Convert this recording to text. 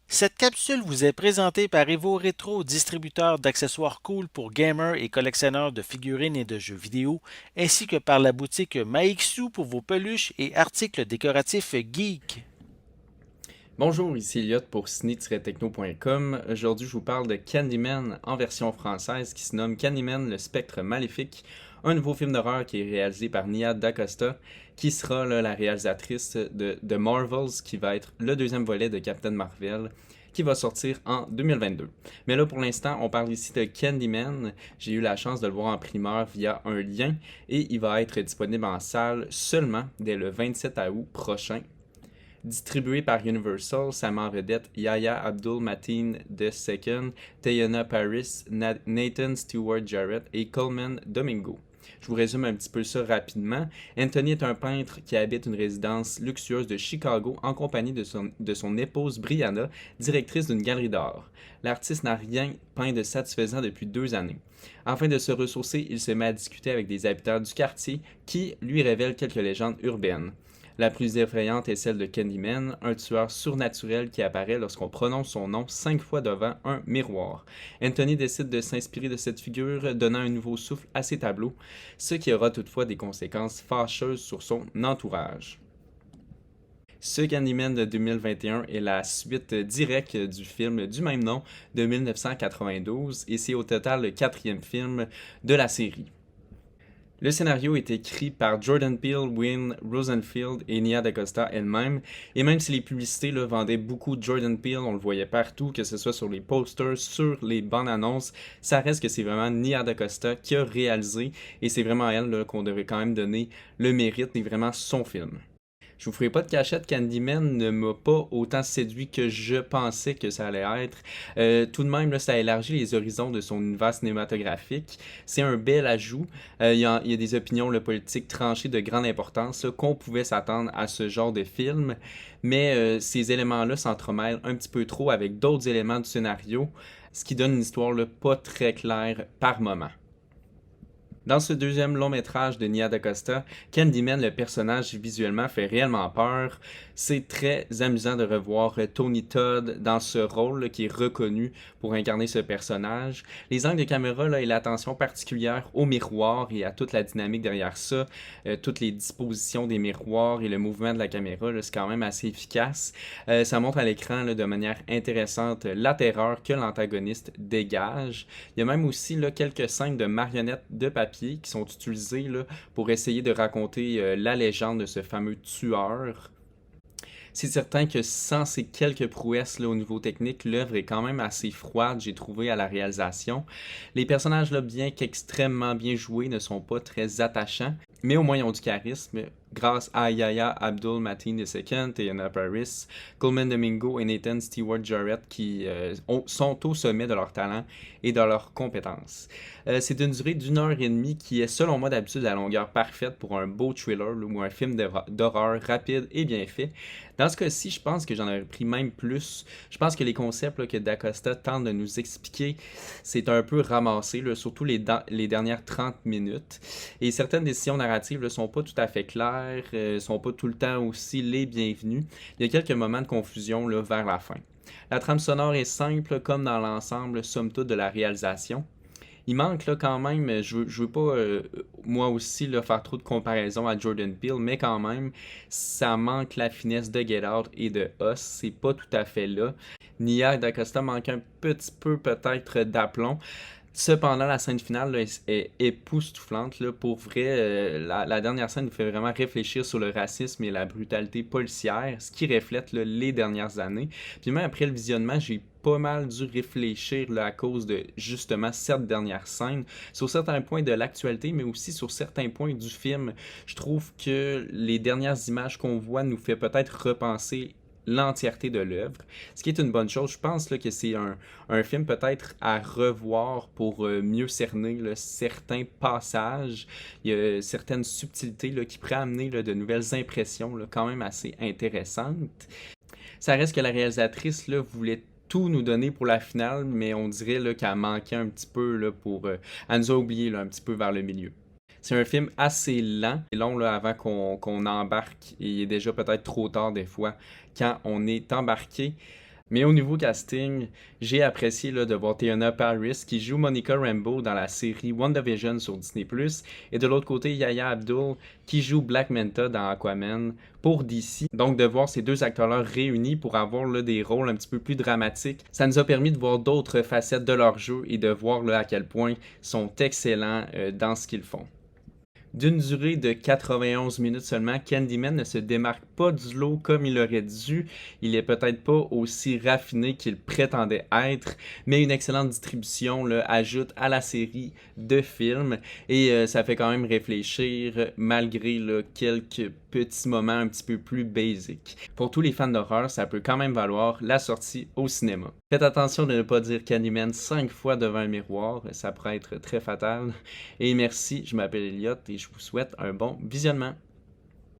Cette capsule vous est présentée par Evo Retro, distributeur d'accessoires cool pour gamers et collectionneurs de figurines et de jeux vidéo, ainsi que par la boutique Maixu pour vos peluches et articles décoratifs geek. Bonjour, ici Elliot pour ciné-techno.com. Aujourd'hui, je vous parle de Candyman en version française qui se nomme Candyman, le spectre maléfique, un nouveau film d'horreur qui est réalisé par Nia DaCosta, qui sera la réalisatrice de The Marvels, qui va être le deuxième volet de Captain Marvel, qui va sortir en 2022. Mais là, pour l'instant, on parle ici de Candyman. J'ai eu la chance de le voir en primeur via un lien et il va être disponible en salle seulement dès le 27 août prochain. Distribué par Universal, ça met en vedette Yahya Abdul-Mateen II, Teyana Paris, Nathan Stewart Jarrett et Coleman Domingo. Je vous résume un petit peu ça rapidement. Anthony est un peintre qui habite une résidence luxueuse de Chicago en compagnie de son épouse Brianna, directrice d'une galerie d'art. L'artiste n'a rien peint de satisfaisant depuis 2 années. Afin de se ressourcer, il se met à discuter avec des habitants du quartier qui lui révèlent quelques légendes urbaines. La plus effrayante est celle de Candyman, un tueur surnaturel qui apparaît lorsqu'on prononce son nom 5 fois devant un miroir. Anthony décide de s'inspirer de cette figure, donnant un nouveau souffle à ses tableaux, ce qui aura toutefois des conséquences fâcheuses sur son entourage. Ce Candyman de 2021 est la suite directe du film du même nom de 1992 et c'est au total le quatrième film de la série. Le scénario est écrit par Jordan Peele, Wynne Rosenfield et Nia DaCosta elle-même, et même si les publicités vendaient beaucoup de Jordan Peele, on le voyait partout, que ce soit sur les posters, sur les bandes annonces, ça reste que c'est vraiment Nia DaCosta qui a réalisé, et c'est vraiment elle qu'on devrait quand même donner le mérite, et vraiment son film. Je vous ferai pas de cachette, Candyman ne m'a pas autant séduit que je pensais que ça allait être. Tout de même, là, ça élargit les horizons de son univers cinématographique. C'est un bel ajout. Il y a des opinions politiques tranchées de grande importance qu'on pouvait s'attendre à ce genre de film, mais ces éléments-là s'entremêlent un petit peu trop avec d'autres éléments du scénario, ce qui donne une histoire pas très claire par moment. Dans ce deuxième long métrage de Nia DaCosta, Candyman, le personnage visuellement fait réellement peur. C'est très amusant de revoir Tony Todd dans ce rôle qui est reconnu pour incarner ce personnage. Les angles de caméra et l'attention particulière au miroir et à toute la dynamique derrière ça, toutes les dispositions des miroirs et le mouvement de la caméra, c'est quand même assez efficace. Ça montre à l'écran de manière intéressante la terreur que l'antagoniste dégage. Il y a même aussi quelques scènes de marionnettes de papier qui sont utilisées pour essayer de raconter la légende de ce fameux tueur. C'est certain que sans ces quelques prouesses au niveau technique, l'œuvre est quand même assez froide, j'ai trouvé, à la réalisation. Les personnages, bien qu'extrêmement bien joués, ne sont pas très attachants, mais au moins ils ont du charisme grâce à Yahya Abdul-Mateen II, Teyana Paris, Coleman Domingo et Nathan Stewart Jarrett qui sont au sommet de leur talent et de leurs compétences. C'est une durée d'1 heure et demie qui est selon moi d'habitude la longueur parfaite pour un beau thriller ou un film d'horreur rapide et bien fait. Dans ce cas-ci, je pense que j'en aurais pris même plus. Je pense que les concepts que Dacosta tente de nous expliquer, c'est un peu ramassé, surtout les dernières 30 minutes. Et certaines décisions narratives ne sont pas tout à fait claires, sont pas tout le temps aussi les bienvenues. Il y a quelques moments de confusion vers la fin. La trame sonore est simple, comme dans l'ensemble, somme toute, de la réalisation. Il manque quand même, je veux pas moi aussi faire trop de comparaisons à Jordan Peele, mais quand même, ça manque la finesse de Get Out et de Us, c'est pas tout à fait là. Nia DaCosta manque un petit peu peut-être d'aplomb. Cependant, la scène finale est époustouflante. Pour vrai, la dernière scène nous fait vraiment réfléchir sur le racisme et la brutalité policière, ce qui reflète les dernières années. Puis même après le visionnement, j'ai pas mal dû réfléchir à cause de justement cette dernière scène, sur certains points de l'actualité, mais aussi sur certains points du film. Je trouve que les dernières images qu'on voit nous fait peut-être repenser l'entièreté de l'œuvre, ce qui est une bonne chose. Je pense que c'est un film peut-être à revoir pour mieux cerner certains passages. Il y a certaines subtilités qui pourraient amener de nouvelles impressions quand même assez intéressantes. Ça reste que la réalisatrice voulait tout nous donner pour la finale, mais on dirait qu'elle manquait un petit peu elle nous a oublié un petit peu vers le milieu. C'est un film assez lent, et long avant qu'on embarque, et il est déjà peut-être trop tard des fois quand on est embarqué. Mais au niveau casting, j'ai apprécié là, de voir Teyonah Parris qui joue Monica Rambeau dans la série WandaVision sur Disney+, et de l'autre côté Yahya Abdul qui joue Black Manta dans Aquaman pour DC. Donc de voir ces deux acteurs-là réunis pour avoir là, des rôles un petit peu plus dramatiques, ça nous a permis de voir d'autres facettes de leur jeu et de voir là, à quel point ils sont excellents dans ce qu'ils font. D'une durée de 91 minutes seulement, Candyman ne se démarque pas du lot comme il aurait dû. Il est peut-être pas aussi raffiné qu'il prétendait être, mais une excellente distribution là, ajoute à la série de films et ça fait quand même réfléchir malgré là, quelques petits moments un petit peu plus basiques. Pour tous les fans d'horreur, ça peut quand même valoir la sortie au cinéma. Faites attention de ne pas dire Candyman 5 fois devant un miroir, ça pourrait être très fatal. Et merci, je m'appelle Elliot et je vous souhaite un bon visionnement.